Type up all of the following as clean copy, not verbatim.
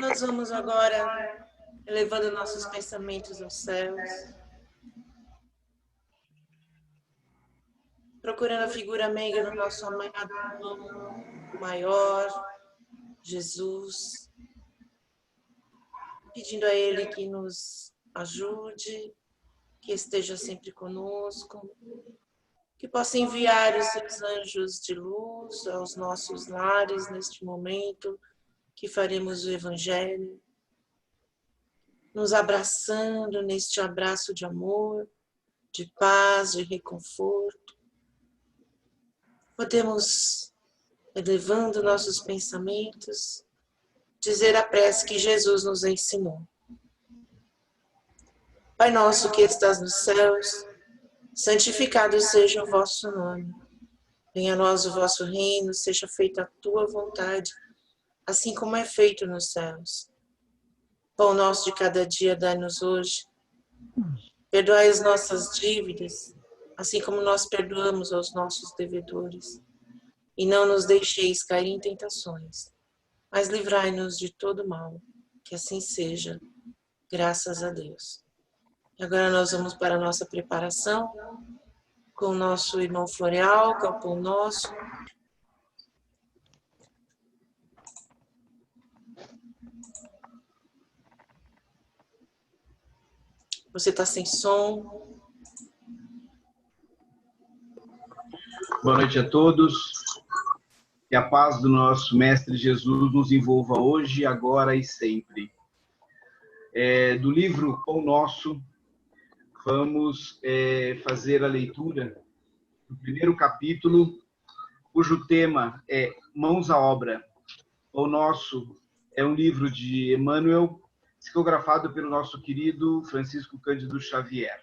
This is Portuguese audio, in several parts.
Nós vamos agora elevando nossos pensamentos aos céus, procurando a figura meiga do nosso amado irmão maior, Jesus, pedindo a Ele que nos ajude, que esteja sempre conosco, que possa enviar os seus anjos de luz aos nossos lares neste momento que faremos o Evangelho, nos abraçando neste abraço de amor, de paz, de reconforto. Podemos, elevando nossos pensamentos, dizer a prece que Jesus nos ensinou. Pai nosso que estás nos céus, santificado seja o vosso nome. Venha a nós o vosso reino, seja feita a tua vontade, assim como é feito nos céus. Pão nosso de cada dia dai-nos hoje. Perdoai as nossas dívidas, assim como nós perdoamos aos nossos devedores. E não nos deixeis cair em tentações, mas livrai-nos de todo mal. Que assim seja, graças a Deus. Agora nós vamos para a nossa preparação com o nosso irmão Floreal, que é o pão nosso. Você está sem som. Boa noite a todos. Que a paz do nosso Mestre Jesus nos envolva hoje, agora e sempre. Do livro Pão Nosso, vamos fazer a leitura do primeiro capítulo, cujo tema é Mãos à Obra. Pão Nosso é um livro de Emmanuel, psicografado pelo nosso querido Francisco Cândido Xavier.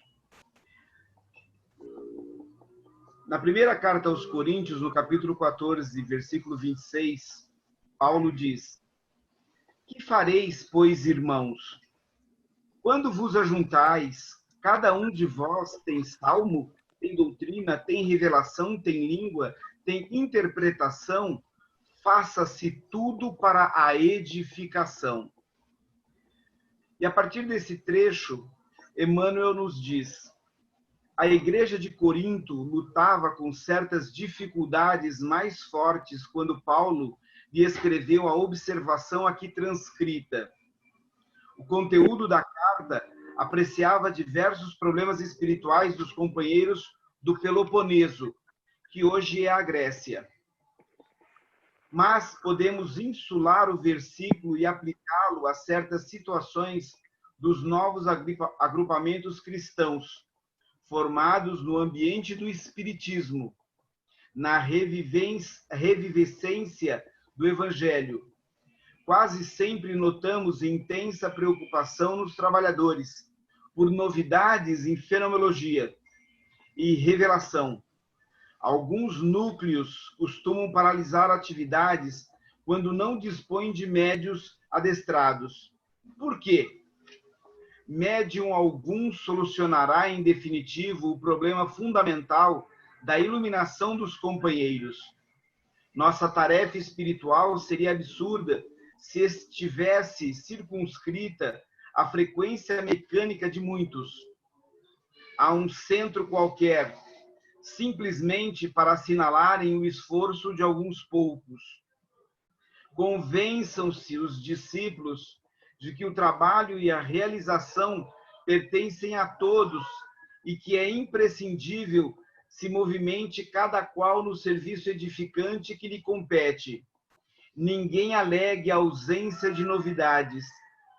Na primeira carta aos Coríntios, no capítulo 14, versículo 26, Paulo diz: Que fareis, pois, irmãos? Quando vos ajuntais, cada um de vós tem salmo, tem doutrina, tem revelação, tem língua, tem interpretação, faça-se tudo para a edificação. E a partir desse trecho, Emmanuel nos diz: a igreja de Corinto lutava com certas dificuldades mais fortes quando Paulo lhe escreveu a observação aqui transcrita. O conteúdo da carta apreciava diversos problemas espirituais dos companheiros do Peloponeso, que hoje é a Grécia. Mas podemos insular o versículo e aplicá-lo a certas situações dos novos agrupamentos cristãos, formados no ambiente do espiritismo, na revivescência do Evangelho. Quase sempre notamos intensa preocupação nos trabalhadores por novidades em fenomenologia e revelação. Alguns núcleos costumam paralisar atividades quando não dispõem de médios adestrados. Por quê? Médium algum solucionará em definitivo o problema fundamental da iluminação dos companheiros. Nossa tarefa espiritual seria absurda se estivesse circunscrita à frequência mecânica de muitos, a um centro qualquer, simplesmente para assinalarem o esforço de alguns poucos. Convençam-se os discípulos de que o trabalho e a realização pertencem a todos e que é imprescindível se movimente cada qual no serviço edificante que lhe compete. Ninguém alegue a ausência de novidades,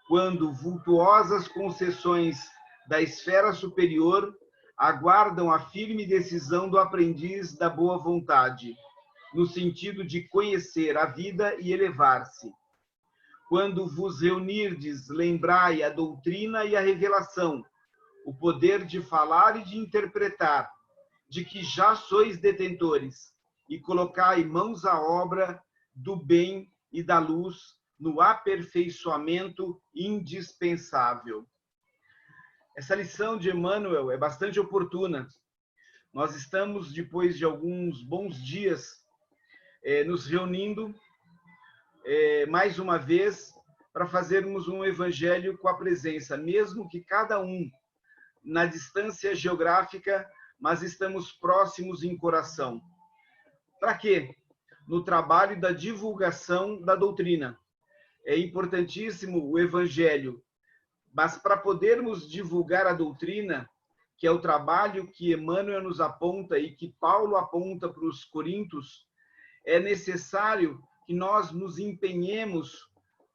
quando vultuosas concessões da esfera superior aguardam a firme decisão do aprendiz da boa vontade, no sentido de conhecer a vida e elevar-se. Quando vos reunirdes, lembrai a doutrina e a revelação, o poder de falar e de interpretar, de que já sois detentores, e colocai mãos à obra do bem e da luz no aperfeiçoamento indispensável. Essa lição de Emmanuel é bastante oportuna. Nós estamos, depois de alguns bons dias, nos reunindo mais uma vez para fazermos um evangelho com a presença, mesmo que cada um na distância geográfica, mas estamos próximos em coração. Para quê? No trabalho da divulgação da doutrina. É importantíssimo o evangelho, mas para podermos divulgar a doutrina, que é o trabalho que Emmanuel nos aponta e que Paulo aponta para os coríntios, é necessário que nós nos empenhemos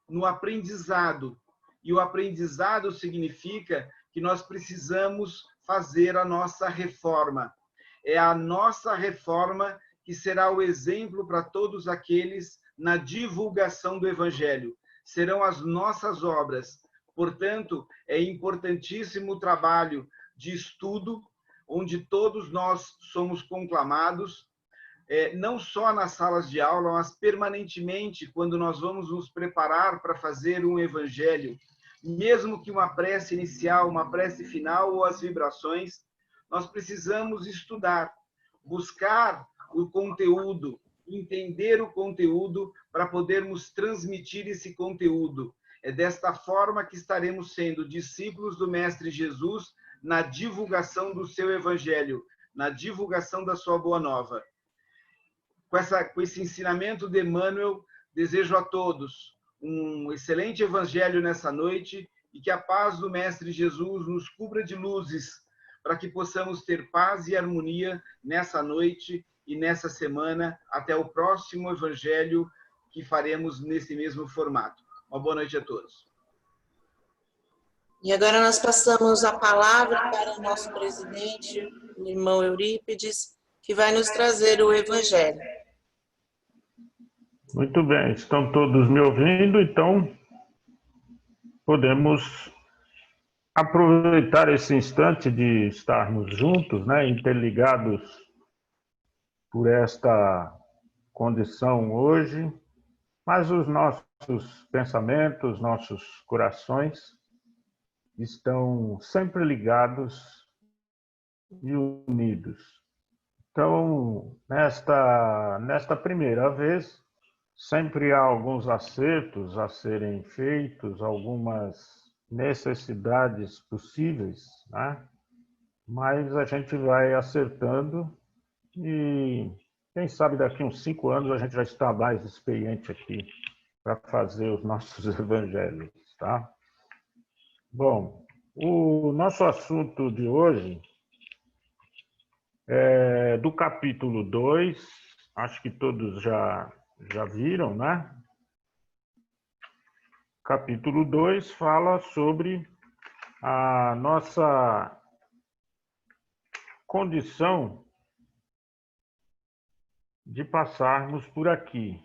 no aprendizado. E o aprendizado significa que nós precisamos fazer a nossa reforma. É a nossa reforma que será o exemplo para todos aqueles na divulgação do Evangelho. Serão as nossas obras. Portanto, é importantíssimo o trabalho de estudo, onde todos nós somos conclamados, não só nas salas de aula, mas permanentemente, quando nós vamos nos preparar para fazer um evangelho, mesmo que uma prece inicial, uma prece final ou as vibrações, nós precisamos estudar, buscar o conteúdo, entender o conteúdo para podermos transmitir esse conteúdo. É desta forma que estaremos sendo discípulos do Mestre Jesus na divulgação do seu evangelho, na divulgação da sua boa nova. Com esse ensinamento de Emmanuel, desejo a todos um excelente evangelho nessa noite e que a paz do Mestre Jesus nos cubra de luzes para que possamos ter paz e harmonia nessa noite e nessa semana, até o próximo evangelho que faremos nesse mesmo formato. Uma boa noite a todos. E agora nós passamos a palavra para o nosso presidente, o irmão Eurípides, que vai nos trazer o evangelho. Muito bem, estão todos me ouvindo, então podemos aproveitar esse instante de estarmos juntos, né, interligados por esta condição hoje, mas os nossos pensamentos, nossos corações estão sempre ligados e unidos. Então, nesta primeira vez, sempre há alguns acertos a serem feitos, algumas necessidades possíveis, né? Mas a gente vai acertando e quem sabe daqui a uns 5 anos a gente já está mais experiente aqui para fazer os nossos evangelhos, tá? Bom, o nosso assunto de hoje é do capítulo 2, acho que todos já viram, né? Capítulo 2 fala sobre a nossa condição de passarmos por aqui.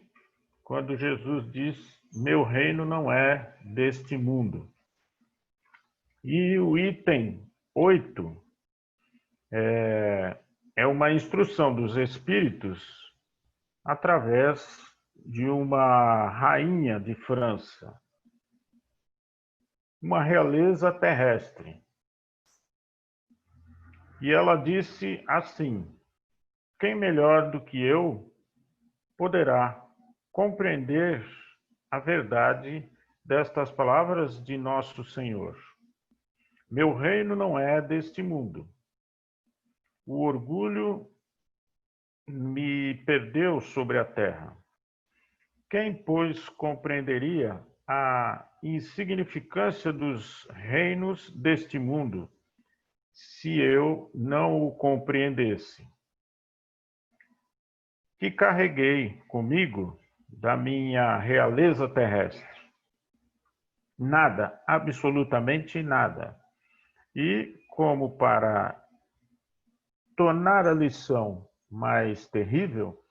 Quando Jesus diz, meu reino não é deste mundo. E o item 8 é uma instrução dos espíritos através de uma rainha de França, uma realeza terrestre. E ela disse assim, quem melhor do que eu poderá compreender a verdade destas palavras de nosso Senhor? Meu reino não é deste mundo. O orgulho me perdeu sobre a terra. Quem, pois, compreenderia a insignificância dos reinos deste mundo, se eu não o compreendesse? Que carreguei comigo da minha realeza terrestre? Nada, absolutamente nada. E, como para tornar a lição mais terrível,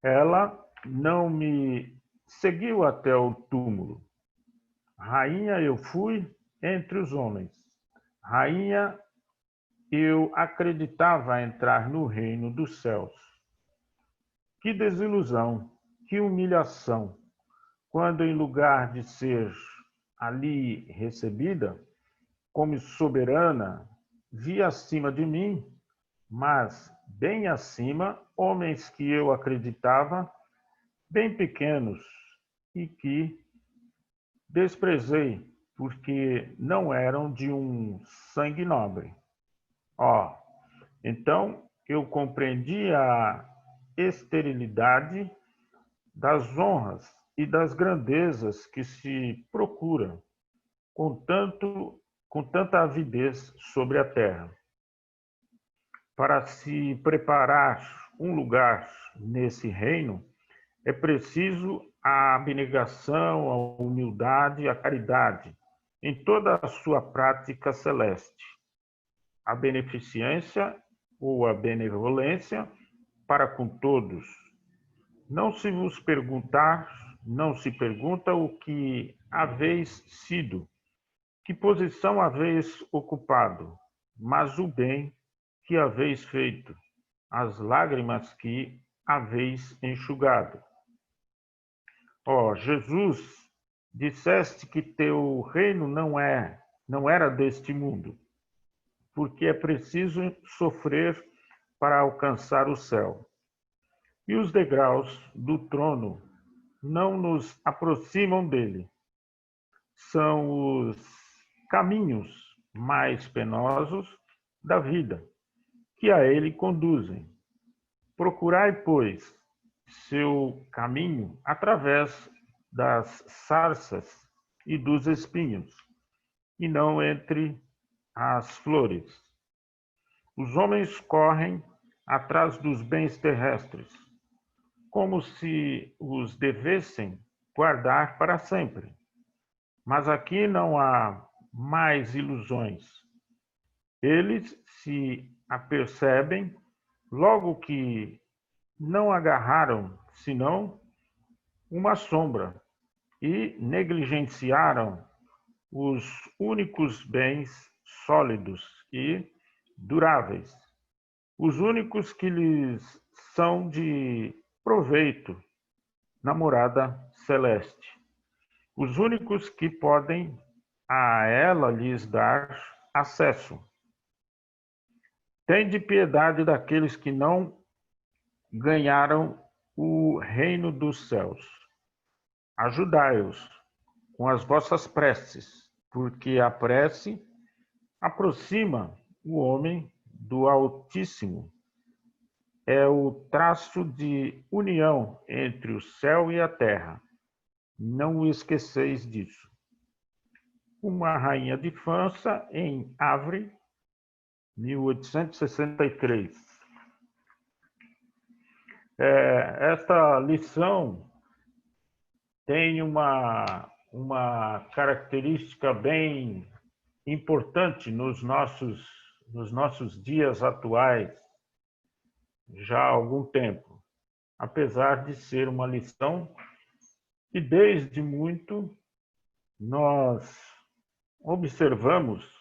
ela não me seguiu até o túmulo. Rainha eu fui entre os homens. Rainha eu acreditava entrar no reino dos céus. Que desilusão, que humilhação, quando em lugar de ser ali recebida como soberana, vi acima de mim, mas bem acima, homens que eu acreditava bem pequenos e que desprezei, porque não eram de um sangue nobre. Ó, então eu compreendi a esterilidade das honras e das grandezas que se procura com tanta avidez sobre a terra. Para se preparar um lugar nesse reino, é preciso a abnegação, a humildade, a caridade, em toda a sua prática celeste. A beneficência ou a benevolência para com todos. Não se vos perguntar, não se pergunta o que haveis sido, que posição haveis ocupado, mas o bem que haveis feito, as lágrimas que haveis enxugado. Ó, Jesus, disseste que teu reino não era deste mundo, porque é preciso sofrer para alcançar o céu. E os degraus do trono não nos aproximam dele. São os caminhos mais penosos da vida, que a ele conduzem. Procurai, pois, seu caminho através das sarças e dos espinhos, e não entre as flores. Os homens correm atrás dos bens terrestres, como se os devessem guardar para sempre. Mas aqui não há mais ilusões. Eles se apercebem logo que não agarraram senão uma sombra e negligenciaram os únicos bens sólidos e duráveis, os únicos que lhes são de proveito na morada celeste, os únicos que podem a ela lhes dar acesso. Tende piedade daqueles que não ganharam o reino dos céus. Ajudai-os com as vossas preces, porque a prece aproxima o homem do Altíssimo. É o traço de união entre o céu e a terra. Não o esqueceis disso. Uma rainha de França, em Havre, 1863. Esta lição tem uma característica bem importante nos nossos dias atuais, já há algum tempo, apesar de ser uma lição que desde muito nós observamos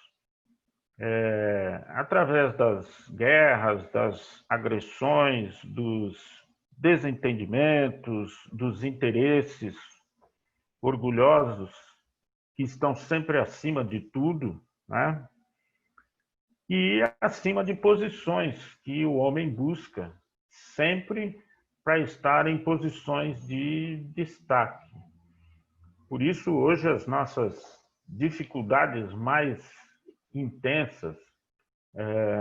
através das guerras, das agressões, dos desentendimentos, dos interesses orgulhosos que estão sempre acima de tudo, né? E acima de posições que o homem busca sempre para estar em posições de destaque. Por isso, hoje, as nossas dificuldades mais intensas,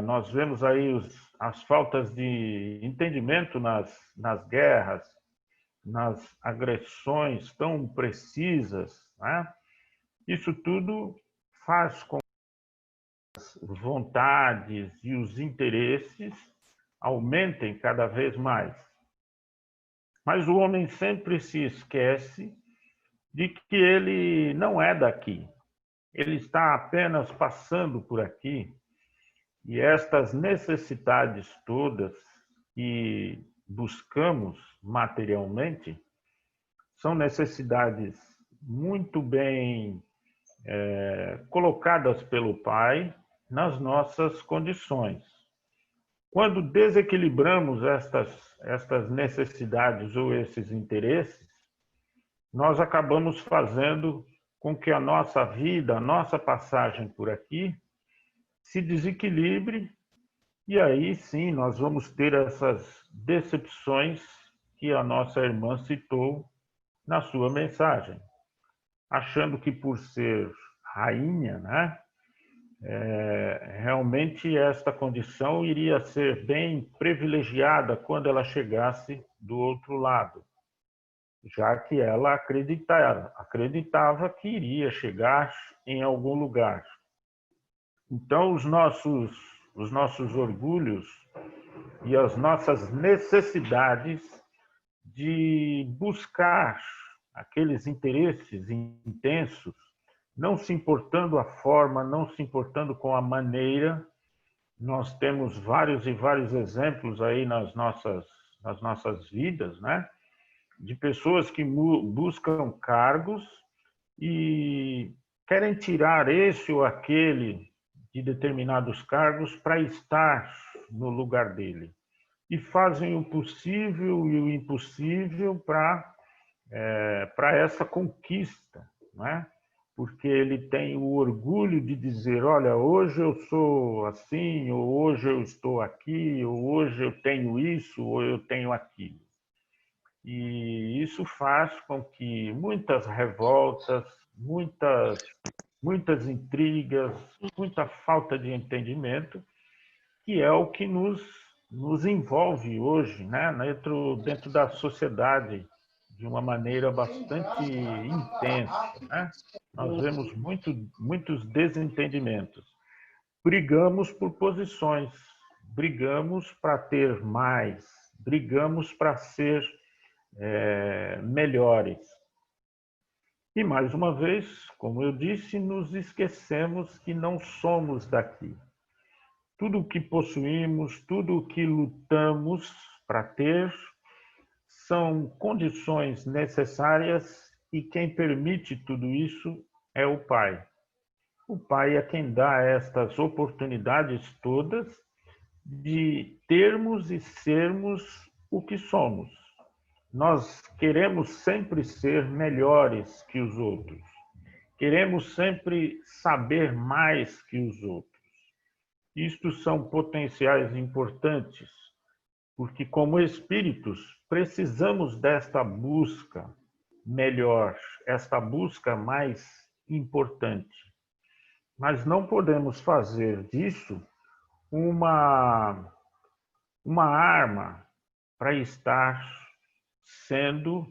nós vemos aí as faltas de entendimento nas guerras, nas agressões tão precisas, né? Isso tudo faz com que as vontades e os interesses aumentem cada vez mais. Mas o homem sempre se esquece de que ele não é daqui. Ele está apenas passando por aqui. E estas necessidades todas que buscamos materialmente são necessidades muito bem colocadas pelo Pai nas nossas condições. Quando desequilibramos estas necessidades ou esses interesses, nós acabamos fazendo com que a nossa vida, a nossa passagem por aqui, se desequilibre, e aí sim nós vamos ter essas decepções que a nossa irmã citou na sua mensagem. achando que por ser rainha, né, realmente esta condição iria ser bem privilegiada quando ela chegasse do outro lado, já que ela acreditava que iria chegar em algum lugar. Então, os nossos orgulhos e as nossas necessidades de buscar aqueles interesses intensos, não se importando a forma, não se importando com a maneira. Nós temos vários e vários exemplos aí nas nossas vidas, né? De pessoas que buscam cargos e querem tirar esse ou aquele de determinados cargos para estar no lugar dele. E fazem o possível e o impossível para essa conquista, né? Porque ele tem o orgulho de dizer, olha, hoje eu sou assim, ou hoje eu estou aqui, ou hoje eu tenho isso, ou eu tenho aquilo. E isso faz com que muitas revoltas, muitas intrigas, muita falta de entendimento, que é o que nos envolve hoje, né? dentro da sociedade, de uma maneira bastante intensa, né? Nós vemos muitos desentendimentos. Brigamos por posições, brigamos para ter mais, brigamos para ser melhores. E, mais uma vez, como eu disse, nos esquecemos que não somos daqui. Tudo o que possuímos, tudo o que lutamos para ter, são condições necessárias e quem permite tudo isso é o Pai. O Pai é quem dá estas oportunidades todas de termos e sermos o que somos. Nós queremos sempre ser melhores que os outros. Queremos sempre saber mais que os outros. Isto são potenciais importantes, porque como espíritos precisamos desta busca melhor, esta busca mais importante. Mas não podemos fazer disso uma arma para estar sendo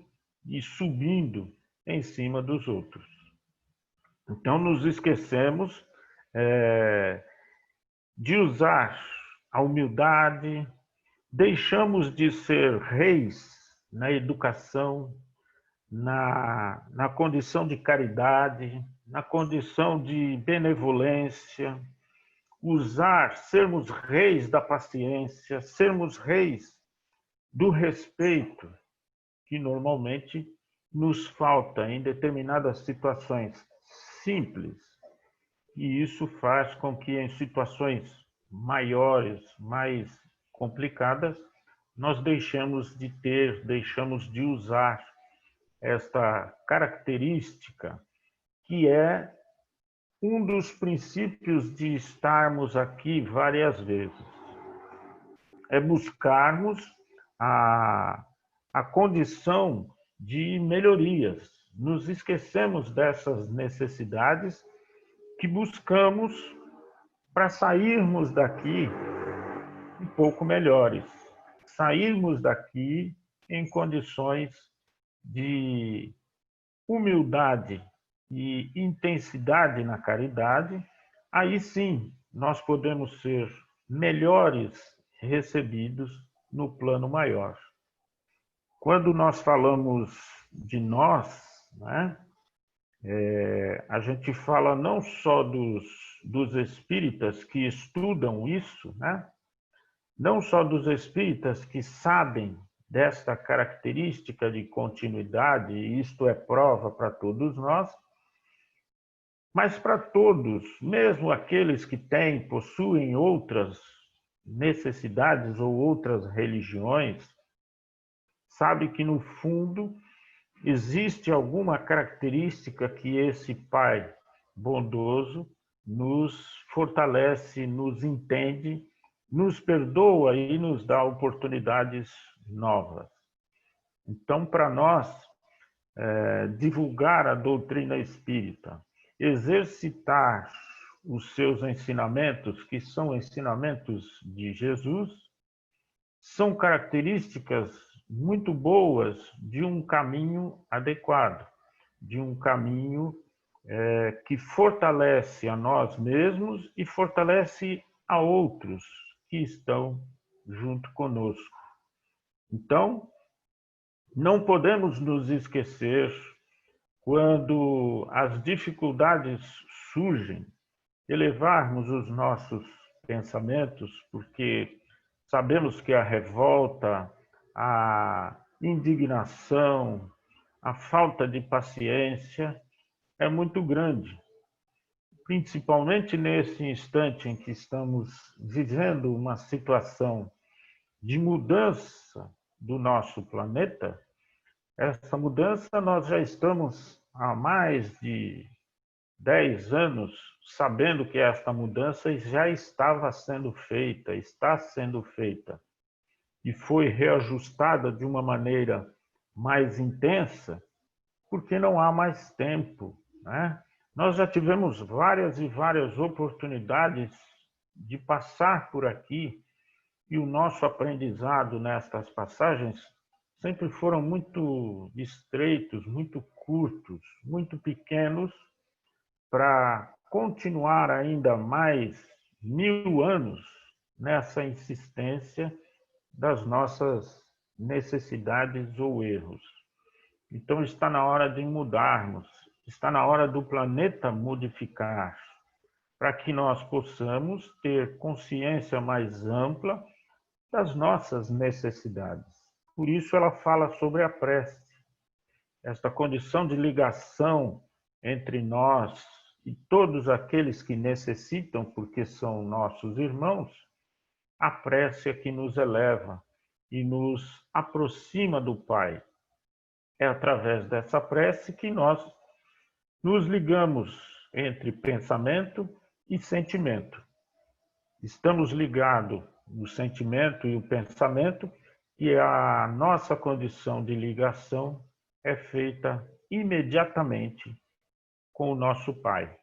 e subindo em cima dos outros. Então nos esquecemos de usar a humildade, deixamos de ser reis na educação, na condição de caridade, na condição de benevolência, sermos reis da paciência, sermos reis do respeito, que normalmente nos falta em determinadas situações simples. E isso faz com que em situações maiores, mais complicadas, nós deixamos de usar esta característica que é um dos princípios de estarmos aqui várias vezes. É buscarmos a condição de melhorias. Nos esquecemos dessas necessidades que buscamos para sairmos daqui um pouco melhores, sairmos daqui em condições de humildade e intensidade na caridade. Aí sim nós podemos ser melhores recebidos no plano maior. Quando nós falamos de nós, né, a gente fala não só dos espíritas que estudam isso, né, não só dos espíritas que sabem desta característica de continuidade, e isto é prova para todos nós, mas para todos, mesmo aqueles que possuem outras necessidades ou outras religiões, sabe que no fundo existe alguma característica que esse Pai bondoso nos fortalece, nos entende, nos perdoa e nos dá oportunidades novas. Então, para nós, divulgar a doutrina espírita, exercitar os seus ensinamentos, que são ensinamentos de Jesus, são características muito boas de um caminho adequado, de um caminho que fortalece a nós mesmos e fortalece a outros que estão junto conosco. Então, não podemos nos esquecer, quando as dificuldades surgem, elevarmos os nossos pensamentos, porque sabemos que a revolta, a indignação, a falta de paciência é muito grande, principalmente nesse instante em que estamos vivendo uma situação de mudança do nosso planeta. Essa mudança nós já estamos há mais de 10 anos sabendo que esta mudança já estava sendo feita, está sendo feita, e foi reajustada de uma maneira mais intensa, porque não há mais tempo, né? Nós já tivemos várias e várias oportunidades de passar por aqui, e o nosso aprendizado nestas passagens sempre foram muito estreitos, muito curtos, muito pequenos, para continuar ainda mais 1000 anos nessa insistência das nossas necessidades ou erros. Então está na hora de mudarmos, está na hora do planeta modificar, para que nós possamos ter consciência mais ampla das nossas necessidades. Por isso ela fala sobre a prece, esta condição de ligação entre nós e todos aqueles que necessitam, porque são nossos irmãos. A prece é que nos eleva e nos aproxima do Pai. É através dessa prece que nós nos ligamos entre pensamento e sentimento. Estamos ligados no sentimento e o pensamento, e a nossa condição de ligação é feita imediatamente com o nosso Pai.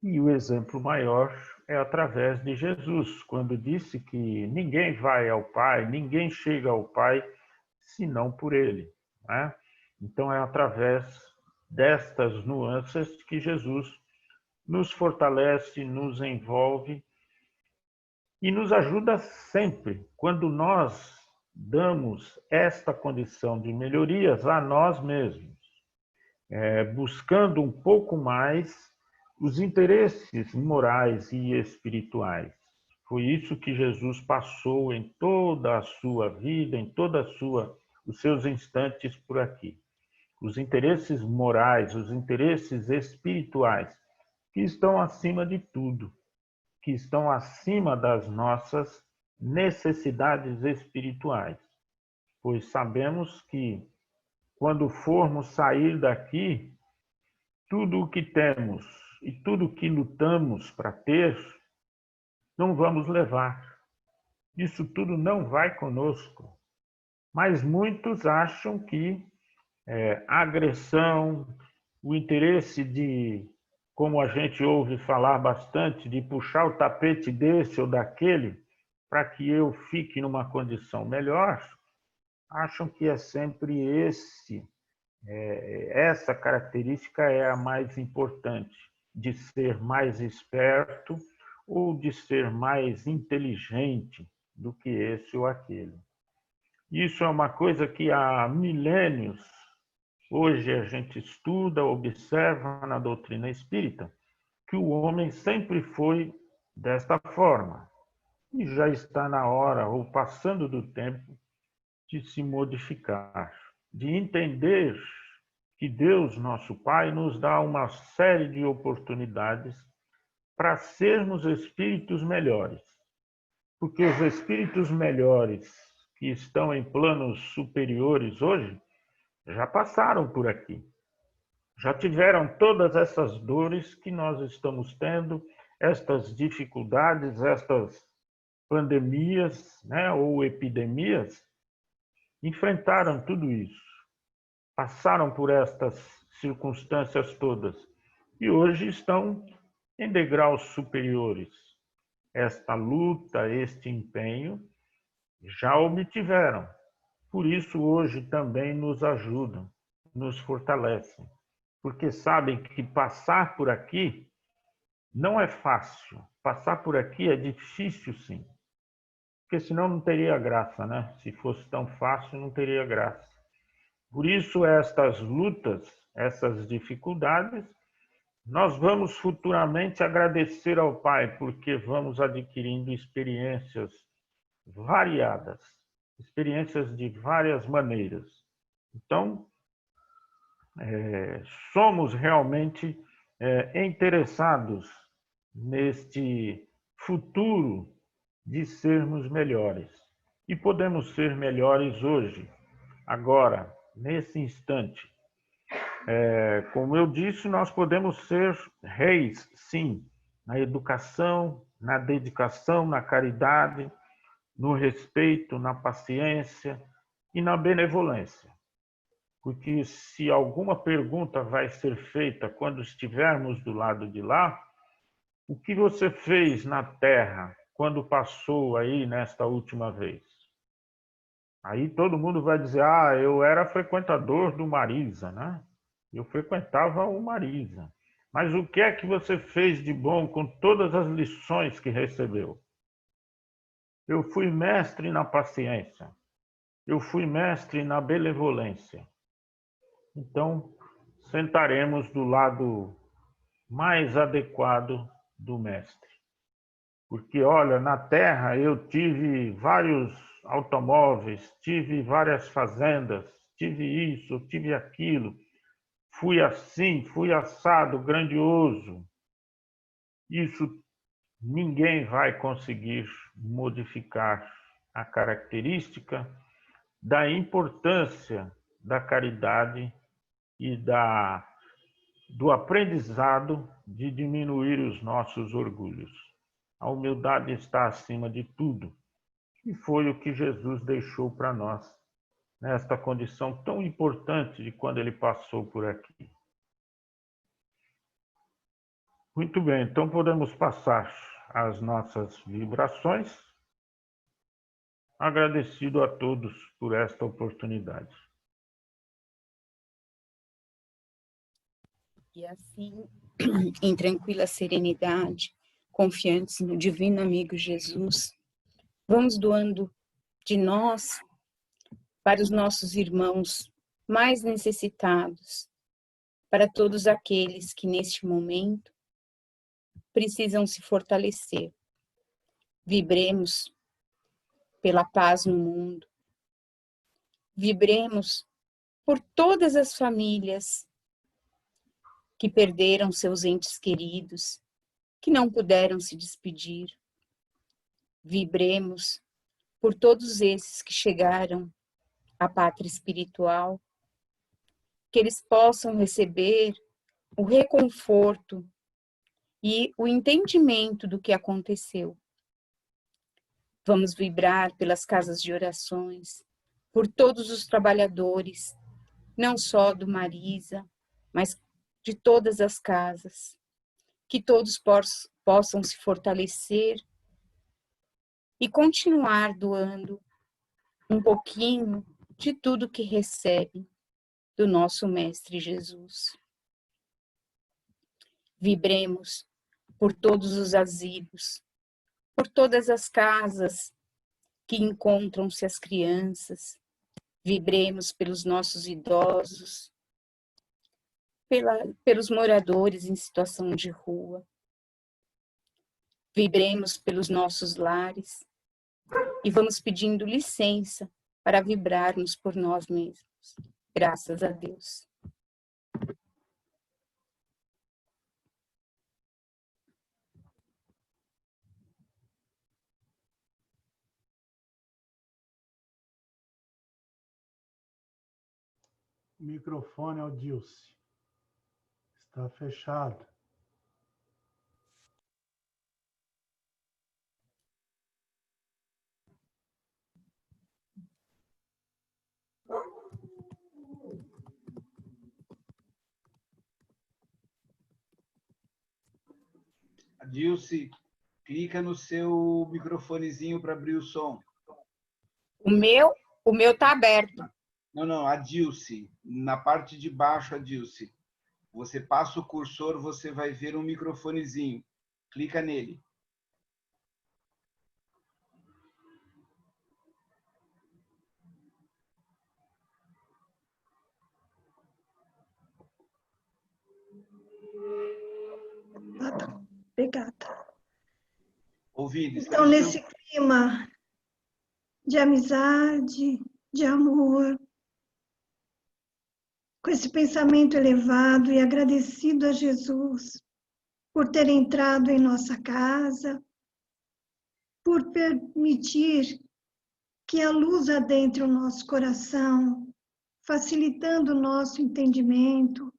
E o exemplo maior é através de Jesus, quando disse que ninguém vai ao Pai, ninguém chega ao Pai, senão por Ele, né? Então é através destas nuances que Jesus nos fortalece, nos envolve e nos ajuda sempre, quando nós damos esta condição de melhorias a nós mesmos, buscando um pouco mais os interesses morais e espirituais. Foi isso que Jesus passou em toda a sua vida, em toda os seus instantes por aqui. Os interesses morais, os interesses espirituais, que estão acima de tudo, que estão acima das nossas necessidades espirituais. Pois sabemos que, quando formos sair daqui, tudo o que temos e tudo o que lutamos para ter, não vamos levar. Isso tudo não vai conosco. Mas muitos acham que a agressão, o interesse de, como a gente ouve falar bastante, de puxar o tapete desse ou daquele para que eu fique numa condição melhor, acham que é sempre essa característica é a mais importante, de ser mais esperto ou de ser mais inteligente do que esse ou aquele. Isso é uma coisa que há milênios hoje a gente estuda, observa na doutrina espírita, que o homem sempre foi desta forma. E já está na hora, ou passando do tempo, de se modificar, de entender que Deus, nosso Pai, nos dá uma série de oportunidades para sermos espíritos melhores. Porque os espíritos melhores que estão em planos superiores hoje já passaram por aqui. Já tiveram todas essas dores que nós estamos tendo, estas dificuldades, estas pandemias, né, ou epidemias, enfrentaram tudo isso. passaram por estas circunstâncias todas e hoje estão em degraus superiores. Esta luta, este empenho, já obtiveram. Por isso, hoje também nos ajudam, nos fortalecem, porque sabem que passar por aqui não é fácil. Passar por aqui é difícil, sim. Porque senão não teria graça, né? Se fosse tão fácil, não teria graça. Por isso, estas lutas, essas dificuldades, nós vamos futuramente agradecer ao Pai, porque vamos adquirindo experiências variadas, experiências de várias maneiras. Então, somos realmente interessados neste futuro de sermos melhores. E podemos ser melhores hoje, agora, nesse instante. Como eu disse, nós podemos ser reis, sim, na educação, na dedicação, na caridade, no respeito, na paciência e na benevolência. Porque se alguma pergunta vai ser feita quando estivermos do lado de lá, o que você fez na terra quando passou aí nesta última vez? Aí todo mundo vai dizer, eu era frequentador do Marisa, né? Eu frequentava o Marisa. Mas o que é que você fez de bom com todas as lições que recebeu? Eu fui mestre na paciência. Eu fui mestre na benevolência. Então, sentaremos do lado mais adequado do mestre. Porque, olha, na terra eu tive vários automóveis, tive várias fazendas, tive isso, tive aquilo. Fui assim, fui assado, grandioso. Isso ninguém vai conseguir modificar a característica da importância da caridade e do aprendizado de diminuir os nossos orgulhos. A humildade está acima de tudo, e foi o que Jesus deixou para nós, nesta condição tão importante de quando ele passou por aqui. Muito bem, então podemos passar as nossas vibrações. Agradecido a todos por esta oportunidade. E assim, em tranquila serenidade, confiantes no divino amigo Jesus, vamos doando de nós para os nossos irmãos mais necessitados, para todos aqueles que neste momento precisam se fortalecer. Vibremos pela paz no mundo. Vibremos por todas as famílias que perderam seus entes queridos, que não puderam se despedir. Vibremos por todos esses que chegaram à pátria espiritual, que eles possam receber o reconforto e o entendimento do que aconteceu. Vamos vibrar pelas casas de orações, por todos os trabalhadores, não só do Marisa, mas de todas as casas, que todos possam se fortalecer e continuar doando um pouquinho de tudo que recebem do nosso Mestre Jesus. Vibremos por todos os asilos, por todas as casas que encontram-se as crianças. Vibremos pelos nossos idosos, pelos moradores em situação de rua. Vibremos pelos nossos lares e vamos pedindo licença para vibrarmos por nós mesmos. Graças a Deus. O microfone ao Dilce. Está fechado. Dilce, clica no seu microfonezinho para abrir o som. O meu tá aberto. Não, a Dilce, na parte de baixo, a Dilce. Você passa o cursor, você vai ver um microfonezinho. Clica nele. Obrigada. Ouvindo, Então, nesse clima de amizade, de amor, com esse pensamento elevado e agradecido a Jesus por ter entrado em nossa casa, por permitir que a luz adentre o nosso coração, facilitando o nosso entendimento.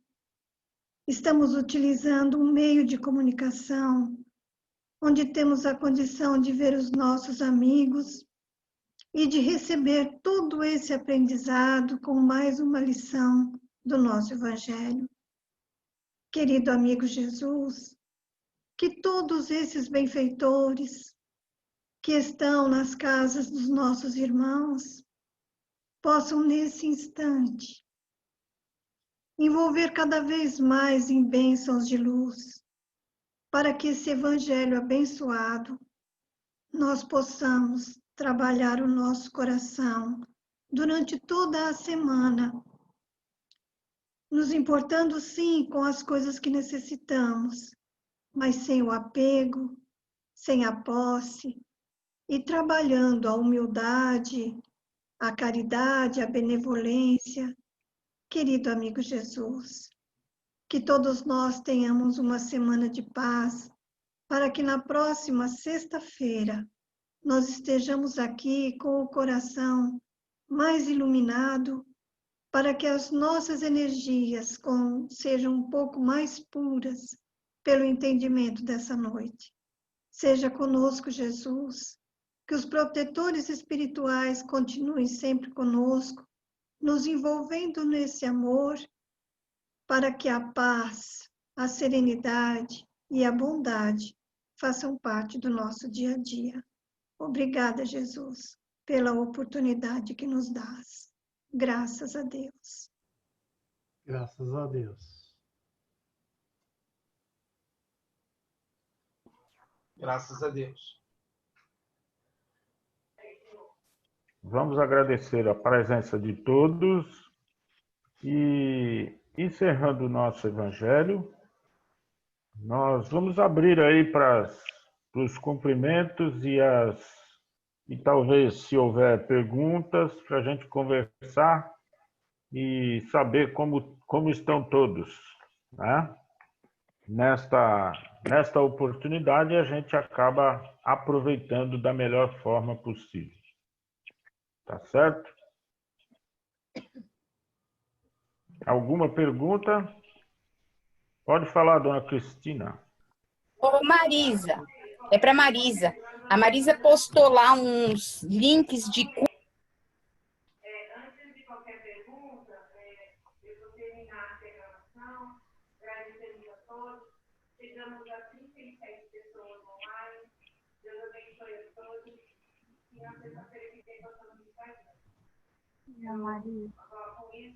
Estamos utilizando um meio de comunicação onde temos a condição de ver os nossos amigos e de receber todo esse aprendizado com mais uma lição do nosso Evangelho. Querido amigo Jesus, que todos esses benfeitores que estão nas casas dos nossos irmãos possam, nesse instante, envolver cada vez mais em bênçãos de luz, para que esse Evangelho abençoado nós possamos trabalhar o nosso coração durante toda a semana, nos importando sim com as coisas que necessitamos, mas sem o apego, sem a posse, e trabalhando a humildade, a caridade, a benevolência. Querido amigo Jesus, que todos nós tenhamos uma semana de paz, para que na próxima sexta-feira nós estejamos aqui com o coração mais iluminado, para que as nossas energias sejam um pouco mais puras pelo entendimento dessa noite. Seja conosco, Jesus, que os protetores espirituais continuem sempre conosco, nos envolvendo nesse amor, para que a paz, a serenidade e a bondade façam parte do nosso dia a dia. Obrigada, Jesus, pela oportunidade que nos dás. Graças a Deus. Graças a Deus. Graças a Deus. Vamos agradecer a presença de todos e, encerrando o nosso evangelho, nós vamos abrir aí para os cumprimentos e talvez, se houver perguntas, para a gente conversar e saber como estão todos, né? Nesta oportunidade, a gente acaba aproveitando da melhor forma possível. Tá certo? Alguma pergunta? Pode falar, dona Cristina. Ô, Marisa, é para Marisa. A Marisa postou lá uns links de Antes de qualquer pergunta, eu vou terminar a gravação, agradecendo a todos. Chegamos a 37 pessoas online. Deus abençoe a todos. E na sexta-feira que vem, passamos no Instagram. Maria. Com isso,